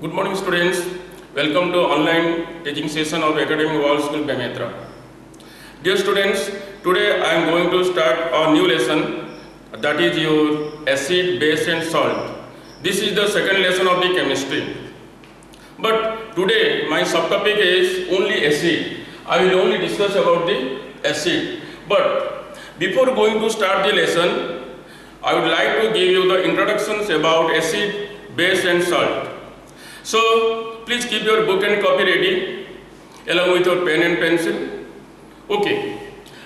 Good morning students. Welcome to online teaching session of Academic World School Bemetra. Dear students, today I am going to start a new lesson, that is your acid, base and salt. This is the second lesson of the chemistry. But today my subtopic is only acid. I will only discuss about the acid. But before going to start the lesson, I would like to give you the introductions about acid, base and salt. So please keep your book and copy ready along with your pen and pencil. Okay.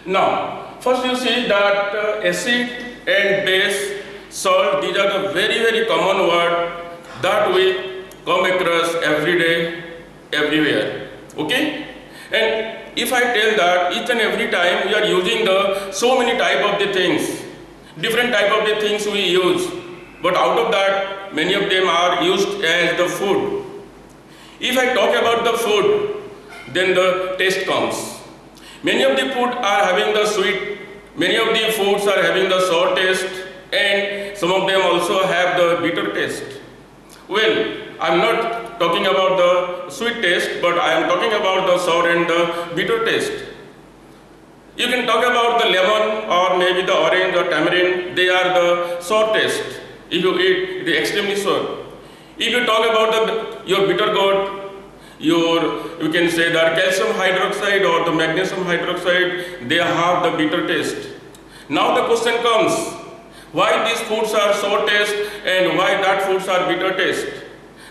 Now first you see that acid and base, salt, these are the very common word that we come across every day, everywhere. Okay. And if I tell that each and every time we are using the so many type of the things, different type of the things we use, but out of that many of them are used as the food. If I talk about the food, then the taste comes. Many of the food are having the sweet, many of the foods are having the sour taste, and some of them also have the bitter taste. Well, I am not talking about the sweet taste, but I am talking about the sour and the bitter taste. You can talk about the lemon or maybe the orange or tamarind, they are the sour taste. If you eat, it is extremely sour. If you talk about your bitter gourd, you can say that calcium hydroxide or the magnesium hydroxide, they have the bitter taste. Now the question comes, why these foods are sour taste and why that foods are bitter taste?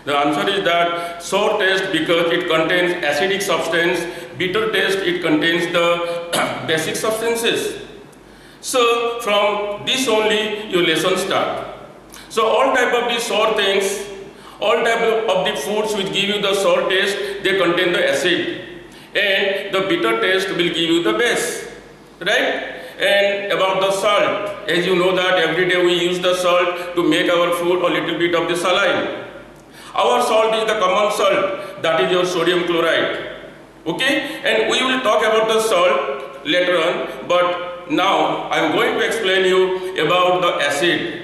The answer is that sour taste because it contains acidic substance, bitter taste it contains the basic substances. So from this only your lesson start. So all type of the sour things, all type of the foods which give you the sour taste, they contain the acid, and the bitter taste will give you the base, right? And about the salt, as you know that every day we use the salt to make our food a little bit of the saline. Our salt is the common salt, that is your sodium chloride. Okay, and we will talk about the salt later on, but now I am going to explain you about the acid.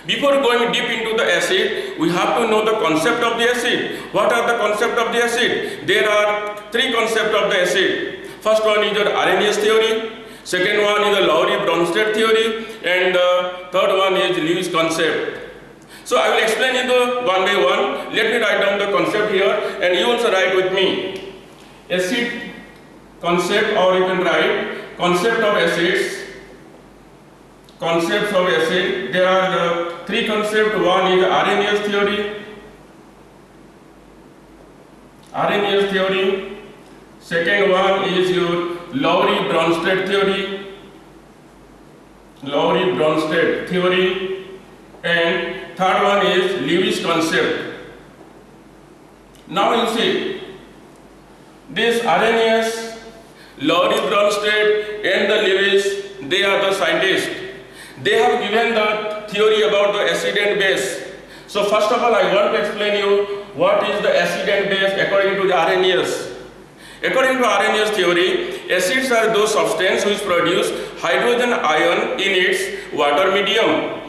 Before going deep into the acid, we have to know the concept of the acid. What are the concept of the acid? There are three concepts of the acid. First one is your Arrhenius theory, second one is the Lowry-Bronsted theory, and the third one is Lewis concept. So I will explain it one by one. Let me write down the concept here and you also write with me. Acid concept, or you can write concept of acids. Concepts of acid, there are the three concepts. One is Arrhenius theory. Arrhenius theory. Second one is your Lowry-Bronsted theory. Lowry-Bronsted theory. And third one is Lewis concept. Now you see, this Arrhenius, Lowry-Bronsted and the Lewis, they are the scientists. They have given the theory about the acid and base. So first of all, I want to explain you what is the acid and base according to the Arrhenius. According to Arrhenius theory, acids are those substances which produce hydrogen ion in its water medium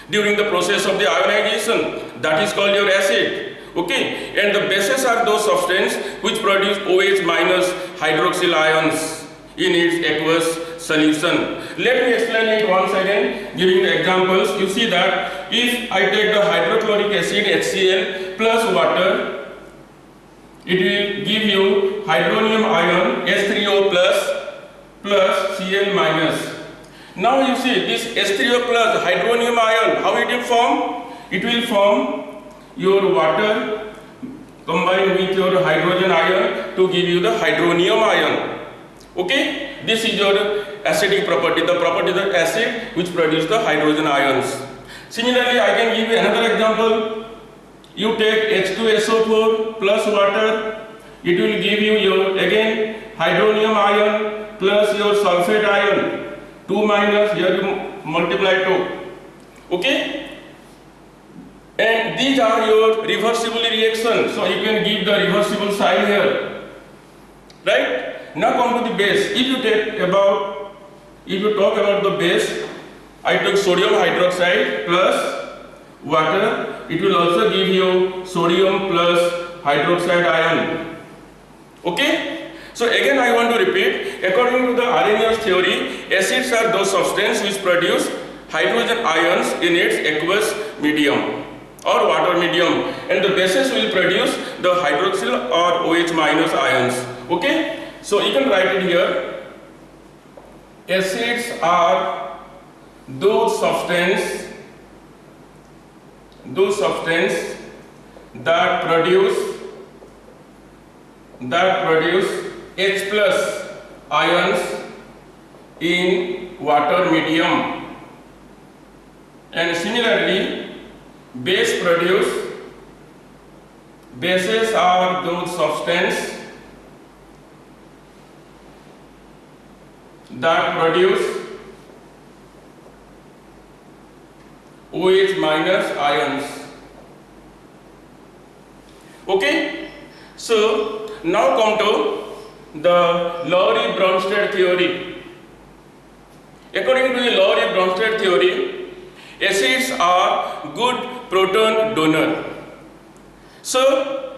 during the process of the ionization. That is called your acid. Okay, and the bases are those substances which produce OH minus hydroxyl ions in its aqueous solution. Let me explain it once again, giving the examples. You see that if I take the hydrochloric acid HCl plus water, it will give you hydronium ion H3O plus Cl minus. Now you see this H3O plus hydronium ion, how it will form? It will form your water combined with your hydrogen ion to give you the hydronium ion. Okay, this is your acidic property, the property of the acid which produce the hydrogen ions. Similarly, I can give you another example. You take H2SO4 plus water, it will give you your again hydronium ion plus your sulfate ion, 2 minus, here you multiply 2. Okay, and these are your reversible reactions, so you can give the reversible sign here, right? Now come to the base. If you talk about the base, I took sodium hydroxide plus water, it will also give you sodium plus hydroxide ion. Okay? So again I want to repeat, according to the Arrhenius theory, acids are those substances which produce hydrogen ions in its aqueous medium or water medium, and the bases will produce the hydroxyl or OH minus ions. Okay? So you can write it here. Acids are those substances that produce H plus ions in water medium, and similarly bases are those substances that produce OH minus ions. Okay? So now come to the Lowry-Bronsted theory. According to the Lowry-Bronsted theory, acids are good proton donor. So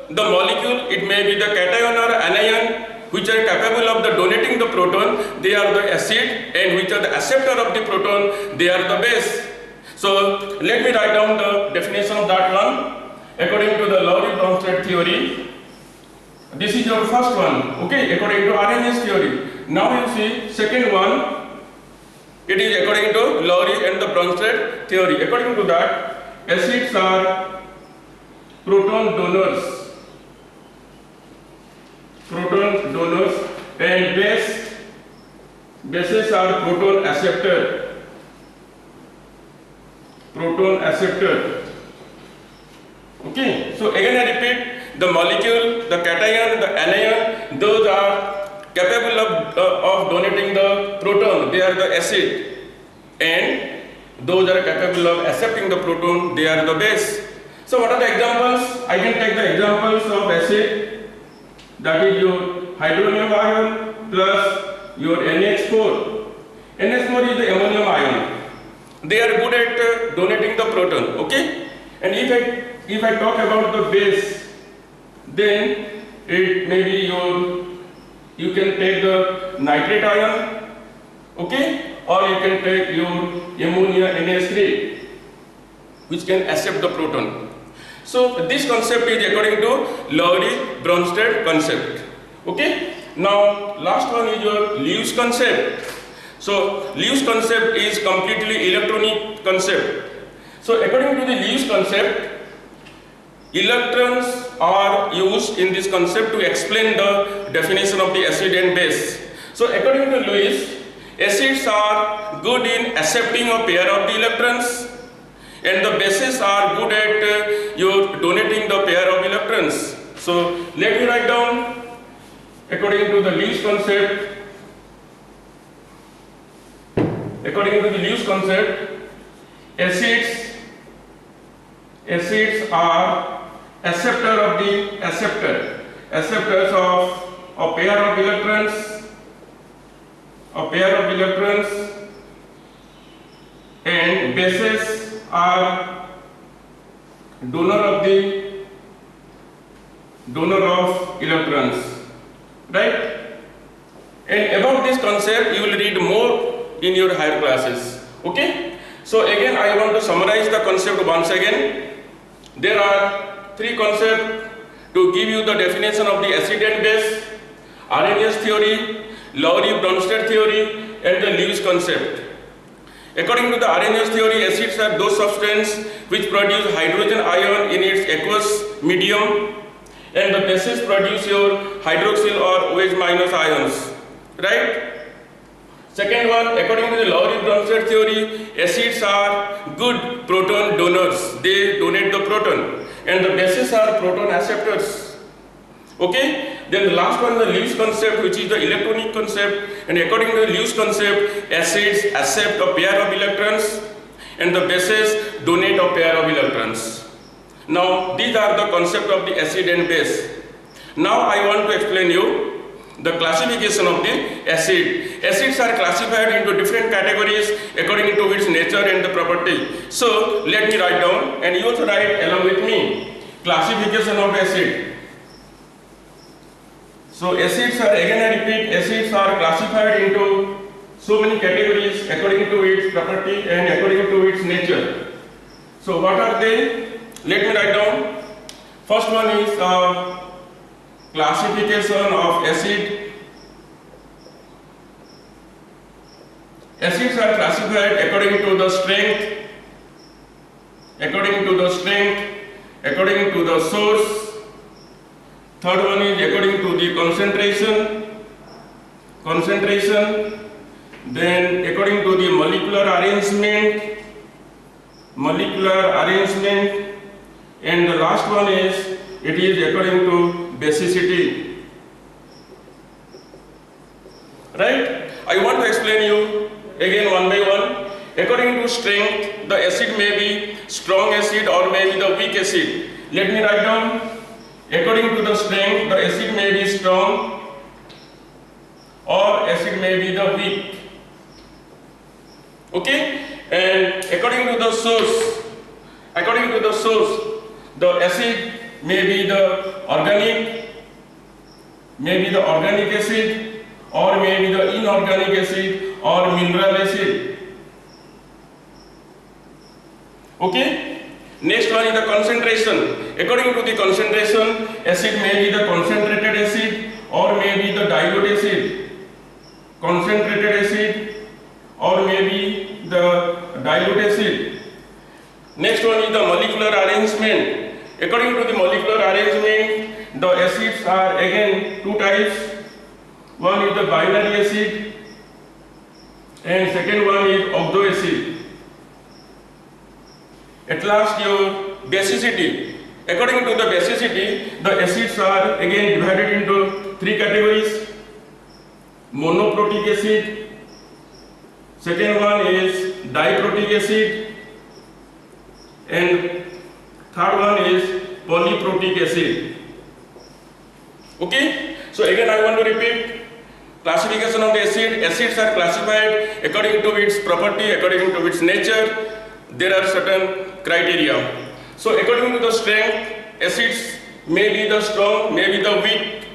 the molecule, it may be the cation or anion which are capable of the donating the proton, they are the acid, and which are the acceptor of the proton, they are the base. So let me write down the definition of that one. According to the Lowry-Bronsted theory, this is your first one, okay, according to Arrhenius theory. Now you see second one, it is according to Lowry and the Bronsted theory. According to that, acids are proton donors, and bases are proton acceptor. Okay, so again I repeat, the molecule, the cation, the anion, those are capable of donating the proton, they are the acid, and those are capable of accepting the proton, they are the base. So what are the examples? I can take the examples of acid, that is your hydronium ion plus your NH4. NH4 is the ammonium ion. They are good at donating the proton, okay? And if I talk about the base, then it may be you can take the nitrate ion, okay? Or you can take your ammonia NH3, which can accept the proton. So this concept is according to Lowry-Bronsted concept. Okay? Now last one is your Lewis concept. So Lewis concept is completely electronic concept. So according to the Lewis concept, electrons are used in this concept to explain the definition of the acid and base. So according to Lewis, acids are good in accepting a pair of the electrons, and the bases are good at your donating the pair of electrons. So let me write down, according to the Lewis concept, acids are acceptors of a pair of electrons, and bases are donor of electrons, right? And about this concept you will read more in your higher classes. Okay? So again I want to summarize the concept once again. There are three concepts to give you the definition of the acid and base: Arrhenius theory, Lowry-Bronsted theory, and the Lewis concept. According to the Arrhenius theory, acids are those substances which produce hydrogen ion in its aqueous medium, and the bases produce your hydroxyl or OH minus ions, right? Second one, according to the Lowry-Bronsted theory, acids are good proton donors. They donate the proton, and the bases are proton acceptors. Okay? Then the last one, the Lewis concept, which is the electronic concept, and according to the Lewis concept, acids accept a pair of electrons, and the bases donate a pair of electrons. Now these are the concept of the acid and base. Now I want to explain you the classification of the acid. Acids are classified into different categories according to its nature and the property. So let me write down, and you also write along with me. Classification of acid. So acids are, again I repeat, acids are classified into so many categories according to its property and according to its nature. So what are they? Let me write down. First one is classification of acid. Acids are classified according to the strength, according to the source. Third one is according to the concentration, then according to the molecular arrangement, and the last one is, it is according to basicity. Right? I want to explain you again one by one. According to strength, the acid may be strong acid or may be the weak acid. Let me write down. According to the strength, the acid may be strong or acid may be the weak. Okay? And according to the source, the acid may be the organic acid, or may be the inorganic acid or mineral acid. Okay? Next one is the concentration. According to the concentration, acid may be the concentrated acid or may be the dilute acid. Concentrated acid or may be the dilute acid. Next one is the molecular arrangement. According to the molecular arrangement, the acids are again two types. One is the binary acid and second one is oxo acid. At last, your basicity. According to the basicity, the acids are again divided into three categories. Monoprotic acid, second one is diprotic acid, and third one is polyprotic acid. Okay? So again I want to repeat. Classification of the acid. Acids are classified according to its property, according to its nature. There are certain criteria. So according to the strength, acids may be the strong, may be the weak.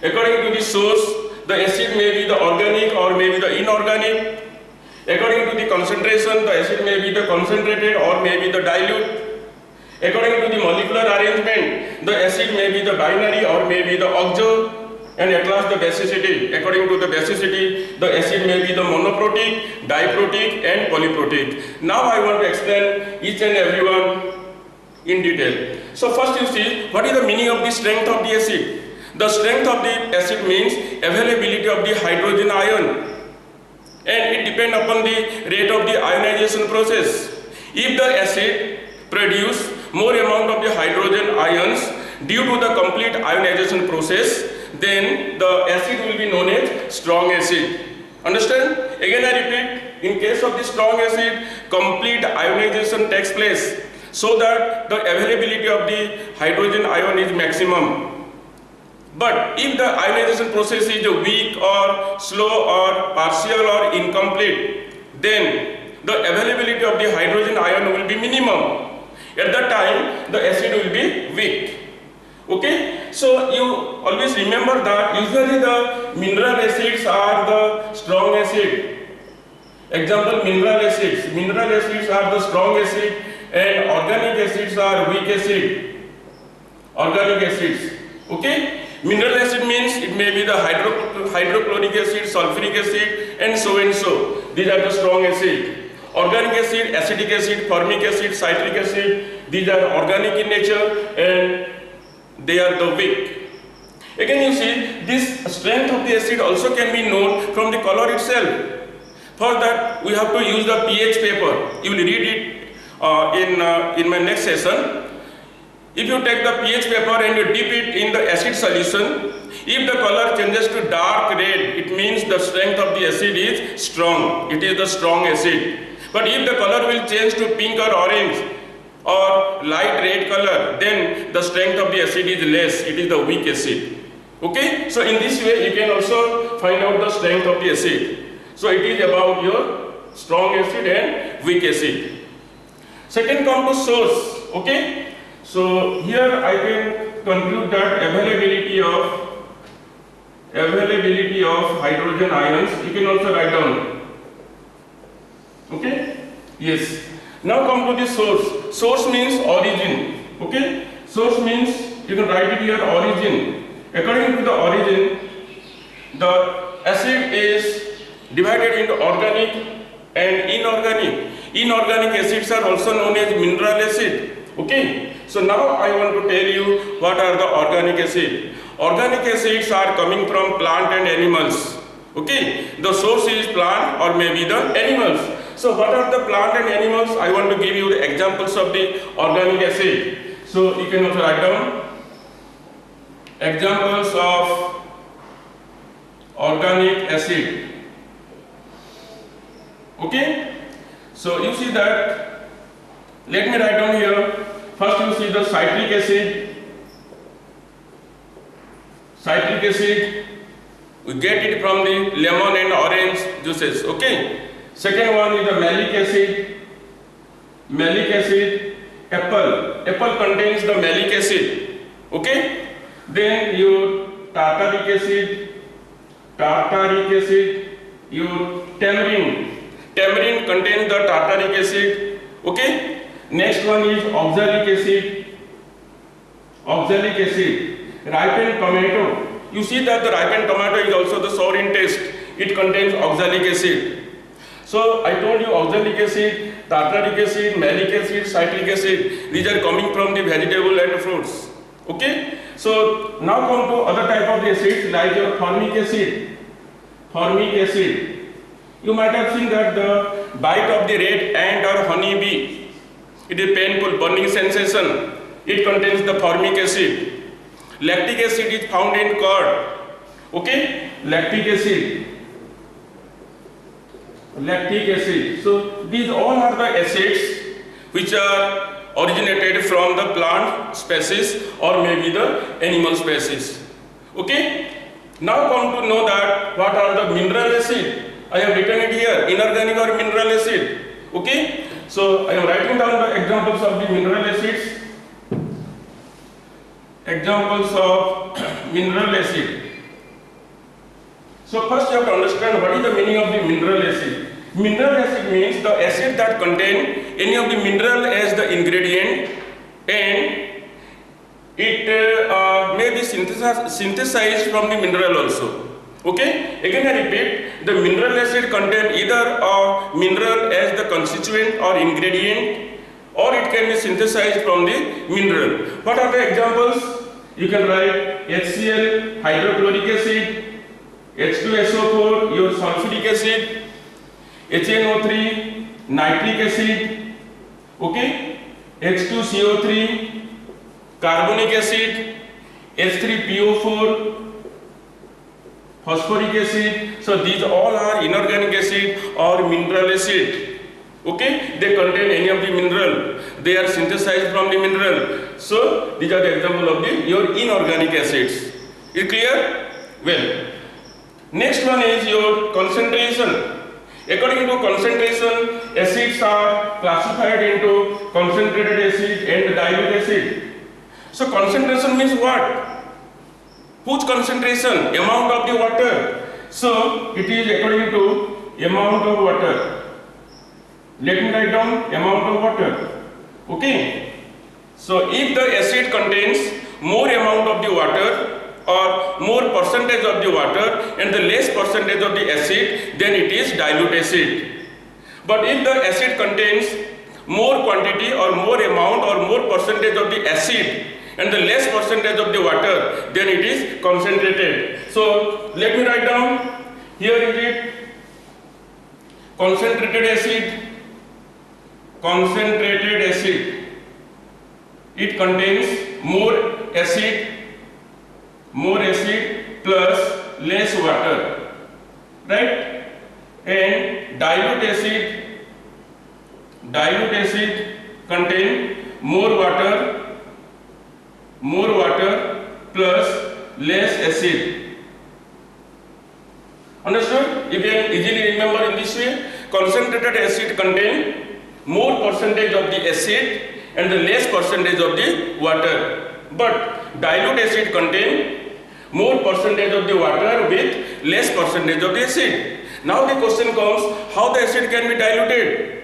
According to the source, the acid may be the organic or may be the inorganic. According to the concentration, the acid may be the concentrated or may be the dilute. According to the molecular arrangement, the acid may be the binary or may be the oxo. And at last the basicity. According to the basicity, the acid may be the monoprotic, diprotic and polyprotic. Now I want to explain each and every one in detail. So first you see, what is the meaning of the strength of the acid? The strength of the acid means availability of the hydrogen ion, and it depends upon the rate of the ionization process. If the acid produce more amount of the hydrogen ions due to the complete ionization process, then the acid will be known as strong acid. Understand? Again I repeat, in case of the strong acid, complete ionization takes place so that the availability of the hydrogen ion is maximum. But if the ionization process is weak or slow or partial or incomplete, then the availability of the hydrogen ion will be minimum. At that time, the acid will be weak. Okay? So you always remember that usually the mineral acids are the strong acid. Example, mineral acids. Mineral acids are the strong acid and organic acids are weak acid. Organic acids. Okay? Mineral acid means it may be the hydrochloric acid, sulfuric acid and so and so. These are the strong acid. Organic acid, acetic acid, formic acid, citric acid, these are organic in nature and they are the weak. Again you see, this strength of the acid also can be known from the color itself. For that we have to use the pH paper. You will read it in my next session. If you take the pH paper and you dip it in the acid solution, if the color changes to dark red, it means the strength of the acid is strong. It is the strong acid. But if the color will change to pink or orange or light red color, then the strength of the acid is less. It is the weak acid. Okay, so in this way you can also find out the strength of the acid. So it is about your strong acid and weak acid. Second come to source. Okay, so here I can conclude that availability of hydrogen ions, you can also write down. Okay, yes. Now come to the source. Source means origin. Okay, source means, you can write it here, origin. According to the origin, the acid is divided into organic and inorganic. Inorganic acids are also known as mineral acid. Okay, so now I want to tell you what are the organic acids. Organic acids are coming from plant and animals. Okay, the source is plant or maybe the animals. So what are the plant and animals? I want to give you the examples of the organic acid. So you can also write down examples of organic acid. Okay, so you see that, let me write down here. First you see the citric acid. Citric acid, we get it from the lemon and orange juices. Okay, second one is the malic acid. Malic acid, apple contains the malic acid. Okay, then your tartaric acid, your tamarind contains the tartaric acid. Okay, next one is oxalic acid, ripened tomato. You see that the ripened tomato is also the sour in taste. It contains oxalic acid. So I told you oxalic acid, tartaric acid, malic acid, citric acid, these are coming from the vegetable and fruits. Okay, so now come to other type of the acids like your formic acid. You might have seen that the bite of the red ant or honey bee, it is painful, burning sensation. It contains the formic acid. Lactic acid is found in curd. Okay, lactic acid. So these all are the acids which are originated from the plant species or maybe the animal species. Okay, now come to know that what are the mineral acid. I have written it here, inorganic or mineral acid. Okay, so I am writing down the examples of the mineral acids. Examples of mineral acid. So first you have to understand what is the meaning of the mineral acid. Mineral acid means the acid that contain any of the mineral as the ingredient, and it may be synthesized from the mineral also. Okay, again I repeat, the mineral acid contain either a mineral as the constituent or ingredient, or it can be synthesized from the mineral. What are the examples? You can write HCl, hydrochloric acid, H2SO4, your sulfuric acid, HNO3, nitric acid, okay, H2CO3, carbonic acid, H3PO4, phosphoric acid. So these all are inorganic acid or mineral acid. Okay, they contain any of the mineral. They are synthesized from the mineral. So these are the example of your inorganic acids. Is clear? Well, next one is your concentration. According to concentration, acids are classified into concentrated acid and dilute acid. So concentration means what? Whose concentration? Amount of the water. So it is according to amount of water. Let me write down amount of water. Okay. So if the acid contains more amount of the water or more percentage of the water and the less percentage of the acid, then it is dilute acid. But if the acid contains more quantity or more amount or more percentage of the acid and the less percentage of the water, then it is concentrated. So let me write down, here is it, concentrated acid. It contains more acid plus less water, right? And dilute acid contain more water plus less acid. Understood? You can easily remember in this way. Concentrated acid contain more percentage of the acid and the less percentage of the water. But dilute acid contain more percentage of the water with less percentage of the acid. Now the question comes, how the acid can be diluted?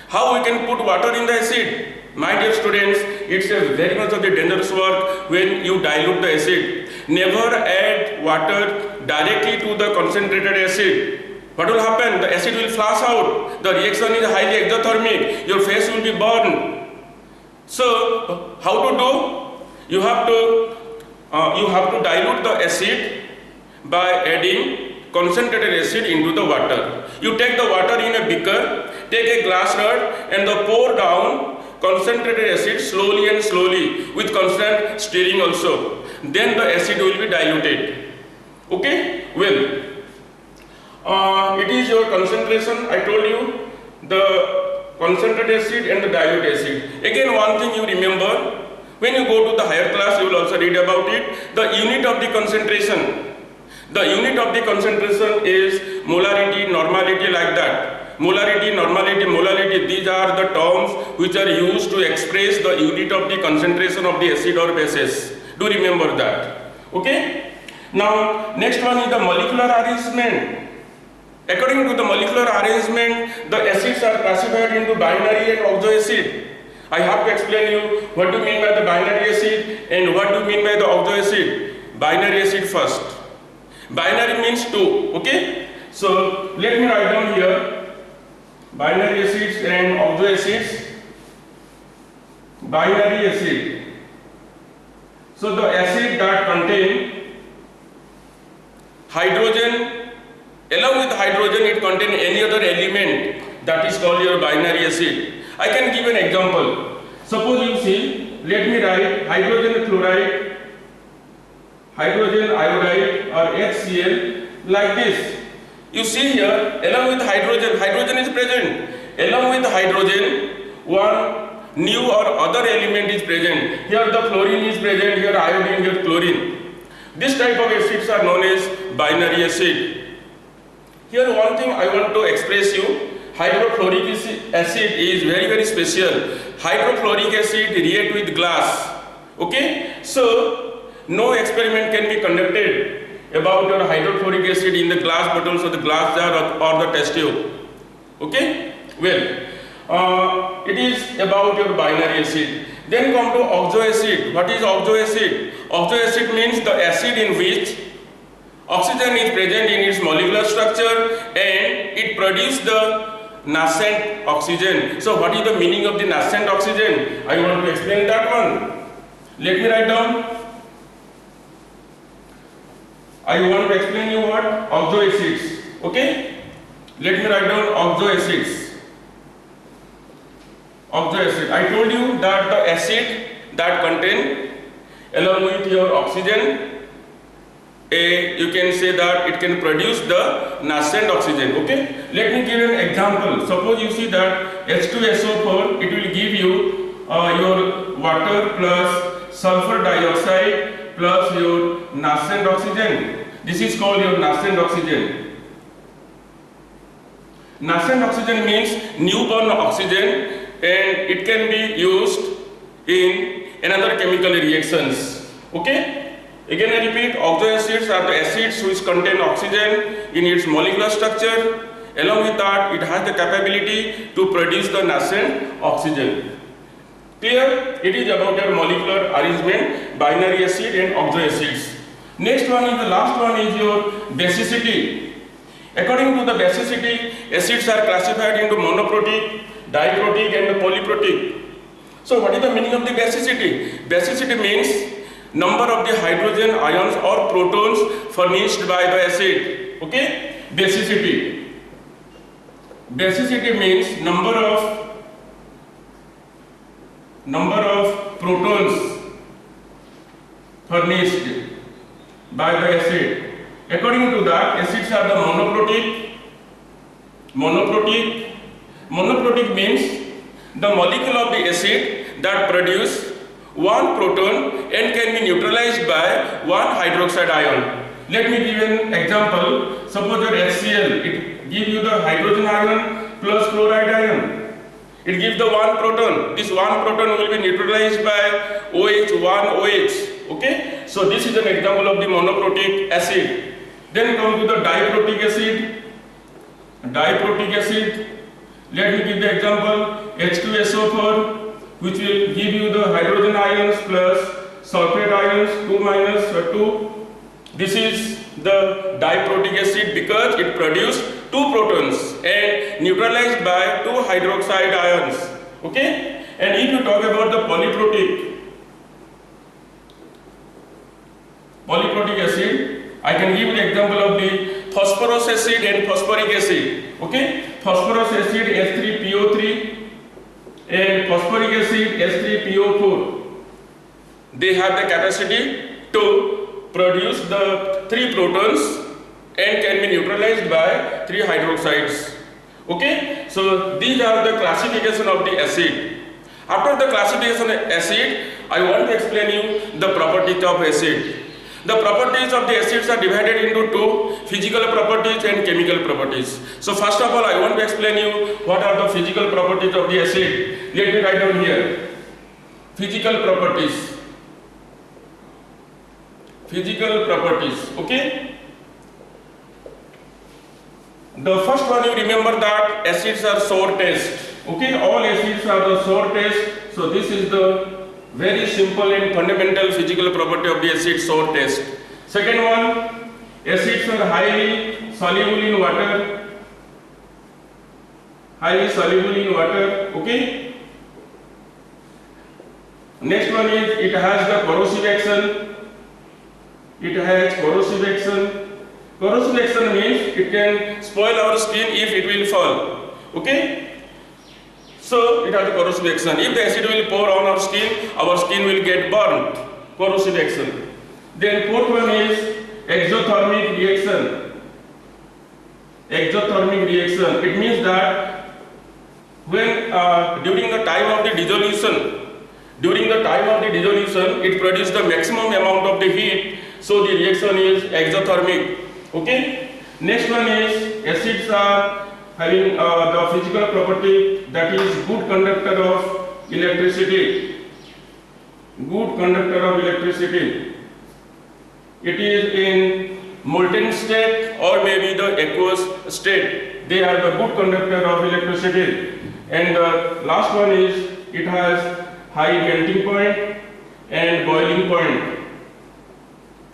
How we can put water in the acid? My dear students, it's a very much of the dangerous work when you dilute the acid. Never add water directly to the concentrated acid. What will happen? The acid will flash out. The reaction is highly exothermic. Your face will be burned. So, how to do? You have to dilute the acid by adding concentrated acid into the water. You take the water in a beaker, take a glass rod and pour down concentrated acid slowly and slowly with constant stirring also. Then the acid will be diluted. Okay? Well, it is your concentration. I told you the concentrated acid and the dilute acid. Again, one thing you remember, when you go to the higher class, you will also read about it. The unit of the concentration. The unit of the concentration is molarity, normality, like that. Molarity, normality, molality, these are the terms which are used to express the unit of the concentration of the acid or bases. Do remember that. Okay? Now, next one is the molecular arrangement. According to the molecular arrangement, the acids are classified into binary and oxoacid. I have to explain you what do you mean by the binary acid and what do you mean by the oxoacid. Binary acid first. Binary means 2. Okay? So, let me write down here binary acids and oxoacids. Binary acid. So, the acid that contain hydrogen, along with hydrogen it contain any other element, that is called your binary acid. I can give an example. Suppose you see, let me write hydrogen chloride, hydrogen iodide or HCl like this. You see here, along with hydrogen, hydrogen is present. Along with hydrogen, one new or other element is present. Here the fluorine is present, here iodine, here chlorine. This type of acids are known as binary acid. Here one thing I want to express you, hydrofluoric acid is very special. Hydrofluoric acid react with glass. Okay? So, no experiment can be conducted about your hydrofluoric acid in the glass bottles or the glass jar or the test tube. Okay? Well, it is about your binary acid. Then come to oxoacid. What is oxoacid? Oxoacid means the acid in which oxygen is present in its molecular structure and it produces the nascent oxygen. So what is the meaning of the nascent oxygen? I want to explain that one. Let me write down. I want to explain you what? Oxoacids. Okay? Let me write down oxoacids. Oxoacid. I told you that the acid that contain along with your oxygen, you can say that it can produce the nascent oxygen. Okay? Let me give an example. Suppose you see that H2SO4, it will give you your water plus sulfur dioxide plus your nascent oxygen. This is called your nascent oxygen. Nascent oxygen means newborn oxygen and it can be used in another chemical reactions. Okay? Again I repeat, oxoacids are the acids which contain oxygen in its molecular structure. Along with that, it has the capability to produce the nascent oxygen. Clear? It is about your molecular arrangement, binary acid and oxoacids. Next one is the last one is your basicity. According to the basicity, acids are classified into monoprotic, diprotic and polyprotic. So what is the meaning of the basicity? Basicity means number of the hydrogen ions or protons furnished by the acid. Okay? Basicity. Basicity means number of protons furnished by the acid. According to that, acids are the monoprotic means the molecule of the acid that produce one proton and can be neutralized by one hydroxide ion. Let me give an example. Suppose your HCl, it gives you the hydrogen ion plus chloride ion. It gives the one proton. This one proton will be neutralized by OH, one OH. Okay? So this is an example of the monoprotic acid. Then come to the diprotic acid. Diprotic acid. Let me give the example H2SO4, which will give you the hydrogen ions plus sulfate ions 2 minus 2. This is the diprotic acid because it produces two protons and neutralized by two hydroxide ions. Okay? And if you talk about the polyprotic acid, I can give the example of the phosphorus acid and phosphoric acid. Okay? Phosphorus acid H3PO3 and phosphoric acid H3PO4. They have the capacity to produce the three protons and can be neutralized by three hydroxides. Okay, so these are the classification of the acid. After the classification of acid, I want to explain you the properties of acid. The properties of the acids are divided into two: physical properties and chemical properties. So first of all, I want to explain you what are the physical properties of the acid. Let me write down here. Physical properties. Physical properties. Okay. The first one, you remember that acids are sour taste. Okay, all acids are the sour taste. So this is the very simple and fundamental physical property of the acid, sour taste. Second one, acids are highly soluble in water. Highly soluble in water. Okay. Next one is it has the corrosive action. It has corrosive action. Corrosive action means it can spoil our skin if it will fall. Okay? So it has a corrosive action. If the acid will pour on our skin will get burnt. Corrosive action. Then fourth one is exothermic reaction. Exothermic reaction. It means that when during the time of the dissolution, it produces the maximum amount of the heat. So the reaction is exothermic. Okay. Next one is acids are having the physical property that is good conductor of electricity. Good conductor of electricity. It is in molten state or maybe the aqueous state. They are the good conductor of electricity. And the last one is it has high melting point and boiling point.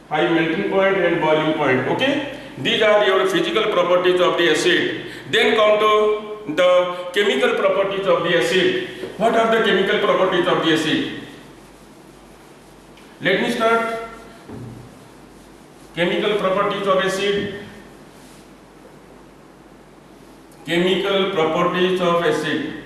High melting point and boiling point. Okay? These are your physical properties of the acid. Then come to the chemical properties of the acid. What are the chemical properties of the acid? Let me start. Chemical properties of acid. Chemical properties of acid.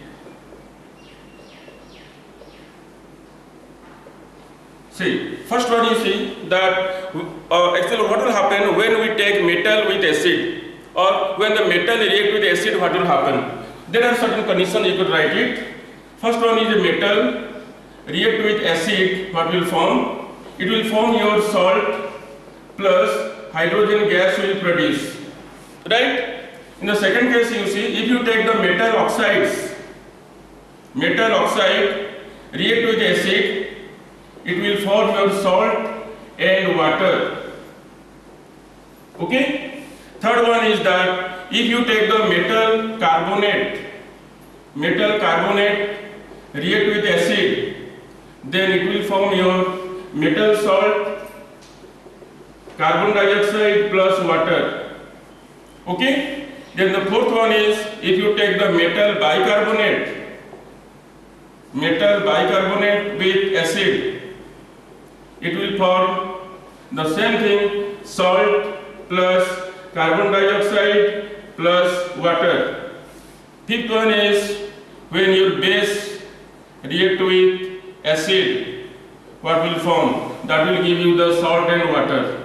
See, first one you see that actually what will happen when we take metal with acid, or when the metal react with acid, what will happen? There are certain conditions you could write it. First one is a metal react with acid, what will form? It will form your salt plus hydrogen gas will produce. Right? In the second case you see, if you take the metal oxide react with acid, it will form your salt and water. Okay? Third one is that if you take the metal carbonate react with acid, then it will form your metal salt, carbon dioxide plus water. Okay? Then the fourth one is if you take the metal bicarbonate with acid, it will form the same thing, salt plus carbon dioxide plus water. Fifth one is when your base react with acid, what will form? That will give you the salt and water.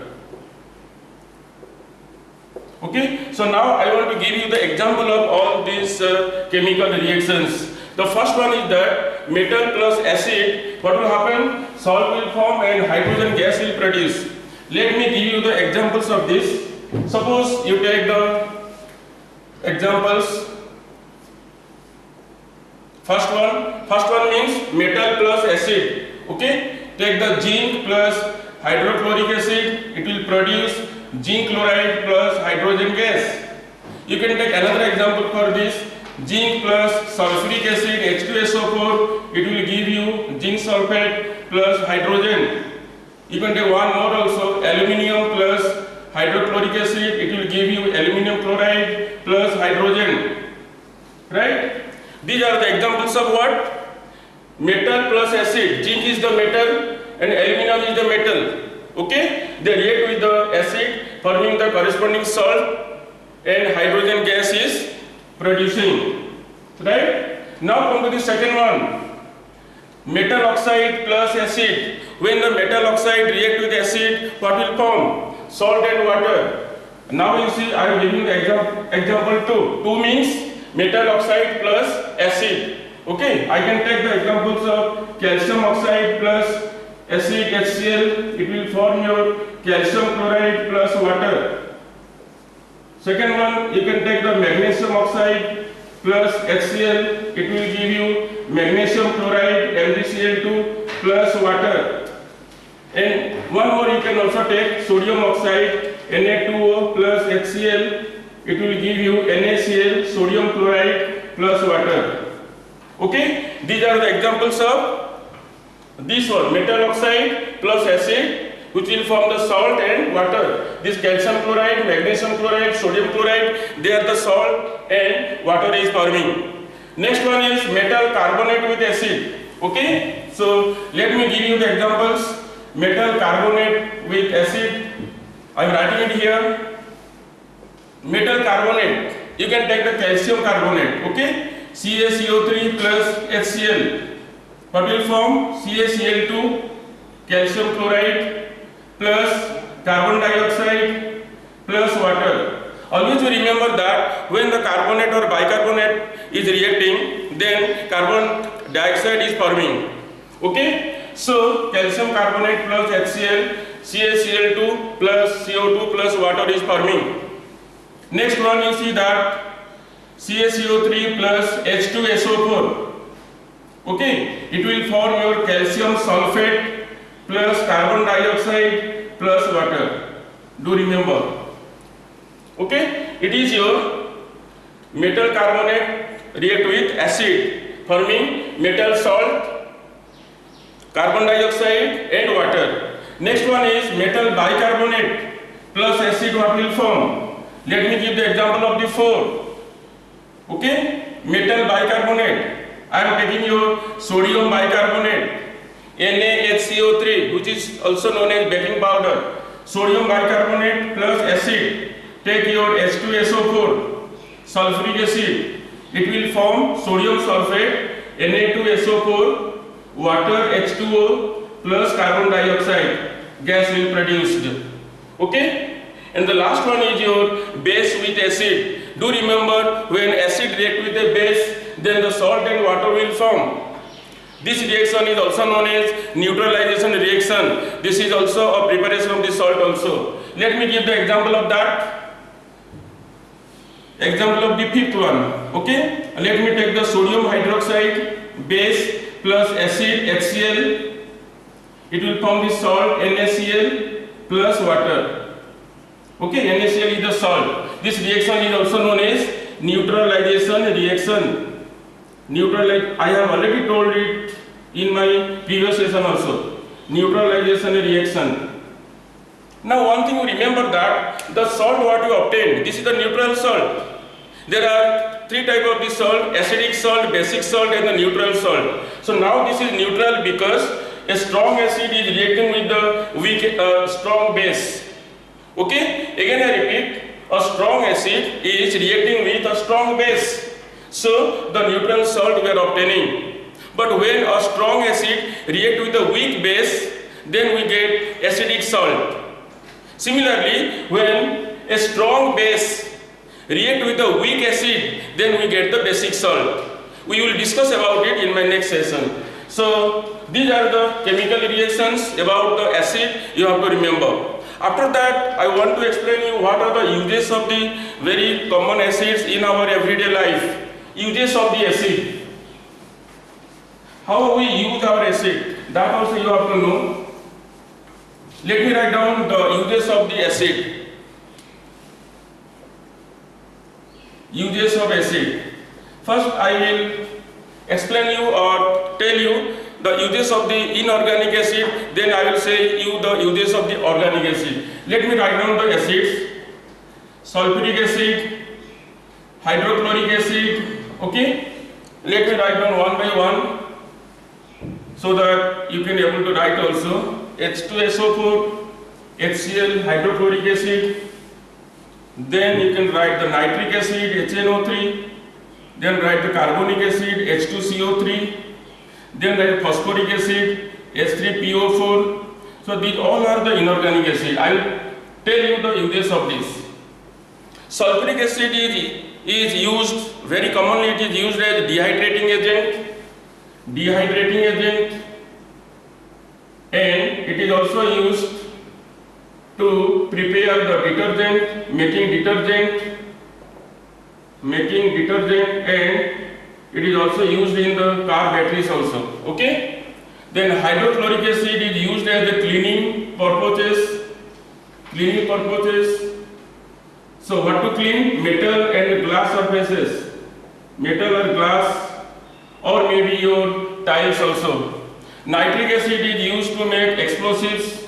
Okay, so now I want to give you the example of all these chemical reactions. The first one is that metal plus acid, what will happen? Salt will form and hydrogen gas will produce. Let me give you the examples of this. Suppose you take the examples. First one means metal plus acid. Okay, take the zinc plus hydrochloric acid, it will produce zinc chloride plus hydrogen gas. You can take another example for this. Zinc plus sulfuric acid H2SO4, it will give you zinc sulfate plus hydrogen. You can take one more also, aluminium plus hydrochloric acid, it will give you aluminium chloride plus hydrogen. Right? These are the examples of what? Metal plus acid. Zinc is the metal and aluminum is the metal. Okay? They react with the acid, forming the corresponding salt, and hydrogen gas is producing. Right? Now come to the second one. Metal oxide plus acid. When the metal oxide react with acid, what will form? Salt and water. Now you see I am giving the example 2. 2 means metal oxide plus acid. Okay, I can take the examples of calcium oxide plus acid HCl. It will form your calcium chloride plus water. Second one, you can take the magnesium oxide plus HCl. It will give you magnesium chloride MgCl2 plus water. And one more, you can also take sodium oxide Na2O plus HCl. It will give you NaCl, sodium chloride plus water. Okay, these are the examples of this one, metal oxide plus acid, which will form the salt and water. This calcium chloride, magnesium chloride, sodium chloride, they are the salt and water is forming. Next one is metal carbonate with acid. Okay, so let me give you the examples. Metal carbonate with acid, I am writing it here. Metal carbonate, you can take the calcium carbonate. Okay, CaCO3 plus HCl. What will form? CaCl2, calcium chloride plus carbon dioxide plus water. Always remember that when the carbonate or bicarbonate is reacting, then carbon dioxide is forming. Okay, so calcium carbonate plus HCl, CaCl2 plus CO2 plus water is forming. Next one you see that CaCO3 plus H2SO4. Okay, it will form your calcium sulfate plus carbon dioxide plus water. Do remember. Okay, it is your metal carbonate react with acid, forming metal salt, carbon dioxide and water. Next one is metal bicarbonate plus acid, what will form? Let me give the example of the 4. Okay, metal bicarbonate. I am taking your sodium bicarbonate, NaHCO3, which is also known as baking powder. Sodium bicarbonate plus acid. Take your H2SO4, sulfuric acid. It will form sodium sulfate, Na2SO4, water H2O plus carbon dioxide. Gas will produced. Okay. And the last one is your base with acid. Do remember, when acid react with a base, then the salt and water will form. This reaction is also known as neutralization reaction. This is also a preparation of the salt also. Let me give the example of that. Example of the 5th one. Okay, let me take the sodium hydroxide base plus acid HCl. It will form the salt NaCl plus water. Okay, NaCl is the salt. This reaction is also known as neutralization reaction. I have already told it in my previous session also. Neutralization reaction. Now one thing you remember that the salt what you obtained, this is the neutral salt. There are 3 types of the salt: acidic salt, basic salt and the neutral salt. So now this is neutral because a strong acid is reacting with the weak strong base. Okay, again I repeat, a strong acid is reacting with a strong base. So the neutral salt we are obtaining. But when a strong acid reacts with a weak base, then we get acidic salt. Similarly, when a strong base react with a weak acid, then we get the basic salt. We will discuss about it in my next session. So these are the chemical reactions about the acid you have to remember. After that, I want to explain you what are the uses of the very common acids in our everyday life. Uses of the acid. How we use our acid, that also you have to know. Let me write down the uses of the acid. Uses of acid. First, I will explain you or tell you the uses of the inorganic acid, then I will say you the uses of the organic acid. Let me write down the acids. Sulfuric acid, hydrochloric acid, okay? Let me write down one by one so that you can be able to write also. H2SO4, HCl, hydrochloric acid. Then you can write the nitric acid, HNO3. Then write the carbonic acid, H2CO3. Then write phosphoric acid, H3PO4. So these all are the inorganic acid. I will tell you the uses of this. Sulfuric acid is used very commonly. It is used as dehydrating agent. And it is also used to prepare the detergent, making detergent, and it is also used in the car batteries also. Okay. Then hydrochloric acid is used as a cleaning purposes. So what to clean? Metal and glass surfaces. Metal or glass, or maybe your tiles also. Nitric acid is used to make explosives.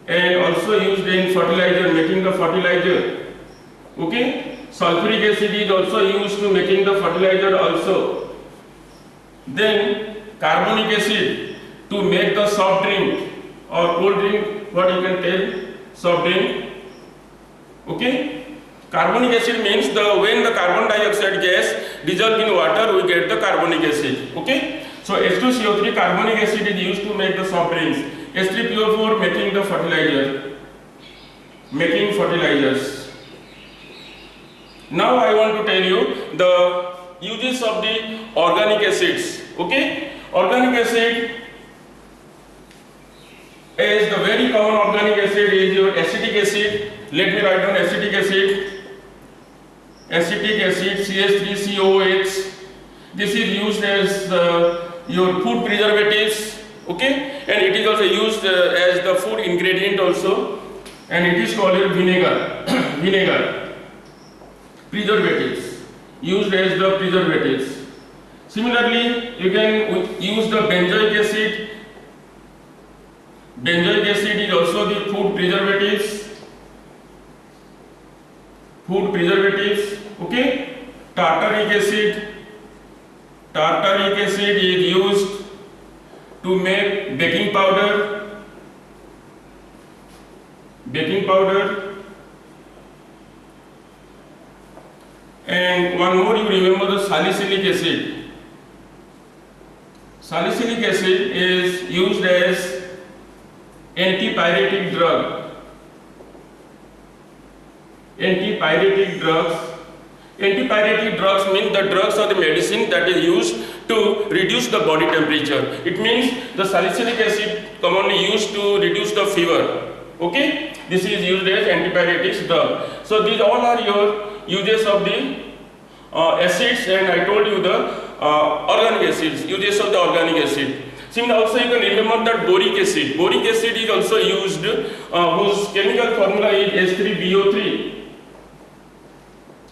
And also used in fertilizer, making the fertilizer. Okay. Sulfuric acid is also used to making the fertilizer also. Then carbonic acid to make the soft drink or cold drink, what you can tell, soft drink. Okay. Carbonic acid means when the carbon dioxide gas dissolves in water, we get the carbonic acid. Okay. So H2CO3, carbonic acid is used to make the soft drinks. H3PO4 making the fertilizers. Now I want to tell you the uses of the organic acids. Okay. Organic acid is the very common organic acid is your acetic acid. Let me write down acetic acid. Acetic acid, CH3COOH. This is used as your food preservatives. Okay, and it is also used as the food ingredient also, and it is called vinegar. Preservatives, used as the preservatives. Similarly, you can use the benzoic acid. Benzoic acid is also the food preservatives. Okay. Tartaric acid is used to make baking powder. And one more, you remember the salicylic acid. Salicylic acid is used as antipyretic drug. Antipyretic drugs mean the drugs or the medicine that is used to reduce the body temperature. It means the salicylic acid commonly used to reduce the fever. Okay, this is used as antipyretic drug. So these all are your uses of the acids, and I told you the organic acids, uses of the organic acid. Similarly, also you can remember that boric acid. Boric acid is also used, whose chemical formula is H3BO3.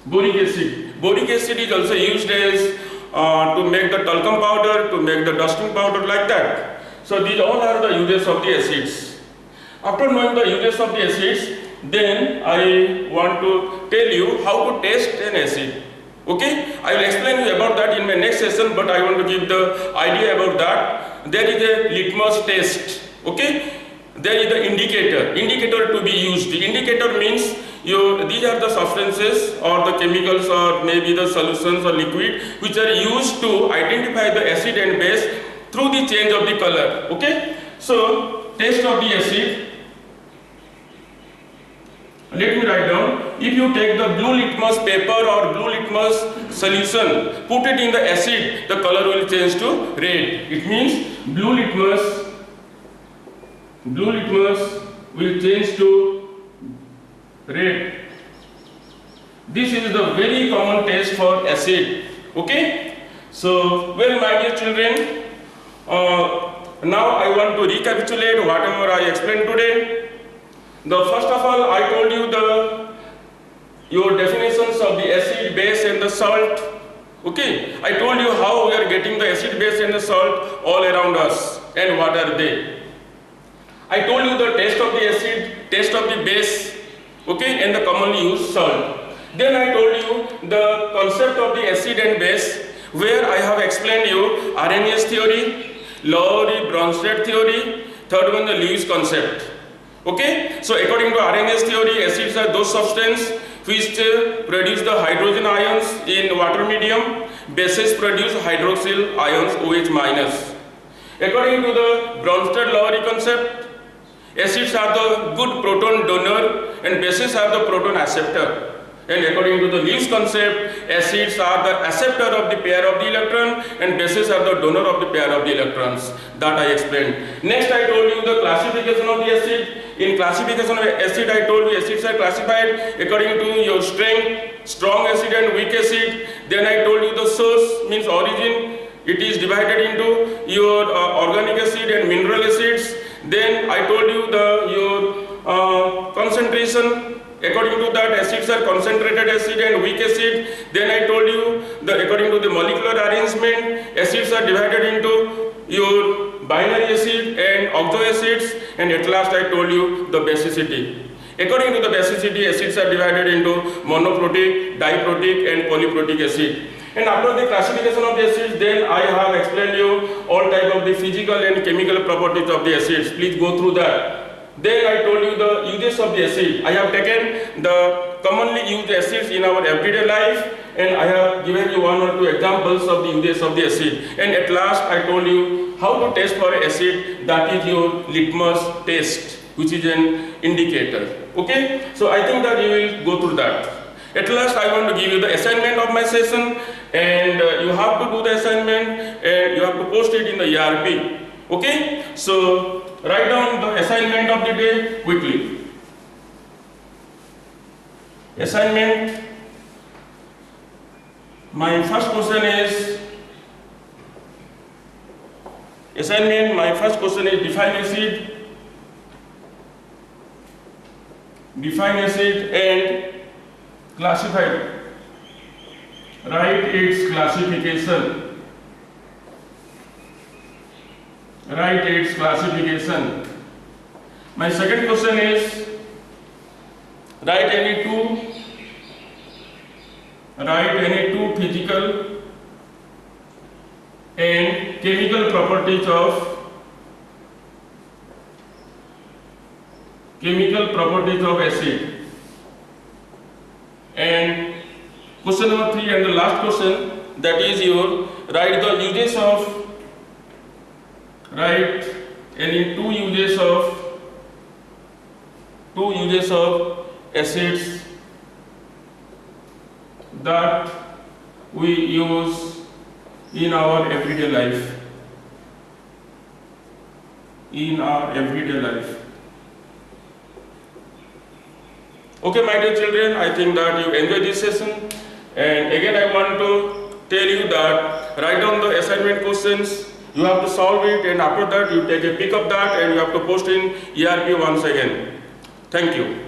Boric acid is also used as to make the talcum powder, to make the dusting powder, like that. So these all are the uses of the acids. After knowing the uses of the acids, then I want to tell you how to test an acid. Okay, I will explain you about that in my next session, but I want to give the idea about that. There is a litmus test. Okay, there is the indicator to be used. The indicator means these are the substances or the chemicals or maybe the solutions or liquid which are used to identify the acid and base through the change of the color. Okay, so test of the acid. Let me write down. if you take the blue litmus paper or blue litmus solution, put it in the acid, the color will change to red. It means blue litmus will change to red. This is the very common test for acid. Okay? So, well, my dear children, now I want to recapitulate whatever I explained today. First of all, I told you your definitions of the acid, base and the salt. Okay? I told you how we are getting the acid, base and the salt all around us and what are they. I told you the taste of the acid, taste of the base, okay, and the commonly used salt. Then I told you the concept of the acid and base, where I have explained you Arrhenius theory, Lowry-Bronsted theory, third one the Lewis concept. Okay, so according to Arrhenius theory, acids are those substances which produce the hydrogen ions in water medium, bases produce hydroxyl ions OH minus. According to the Bronsted-Lowry concept, acids are the good proton donor and bases are the proton acceptor. And according to the Lewis concept, acids are the acceptor of the pair of the electron and bases are the donor of the pair of the electrons. That I explained. Next I told you the classification of the acid. In classification of acid, I told you acids are classified according to your strength, strong acid and weak acid. Then I told you the source means origin. It is divided into your organic acid and mineral acids. Then I told you your concentration. According to that, acids are concentrated acid and weak acid. Then I told you according to the molecular arrangement, acids are divided into your binary acid and octo acids. And at last I told you the basicity. According to the basicity, acids are divided into monoprotic, diprotic and polyprotic acid. And after the classification of the acids, then I have explained you all type of the physical and chemical properties of the acids. Please go through that. Then I told you the uses of the acid. I have taken the commonly used acids in our everyday life and I have given you one or two examples of the uses of the acid. And at last I told you how to test for acid, that is your litmus test, which is an indicator. Okay? So I think that you will go through that. At last I want to give you the assignment of my session and you have to do the assignment and you have to post it in the ERP. Okay? So write down the assignment of the day quickly. Assignment. My first question is define acid. Define acid and classify it. Write its classification. Write its classification. My second question is write any two physical and chemical properties of acid. And question number 3 and the last question, that is your write the uses of any two uses of acids that we use in our everyday life. Okay, my dear children, I think that you enjoyed this session. And again, I want to tell you that write down the assignment questions. You have to solve it, and after that, you take a pic of that, and you have to post in ERP once again. Thank you.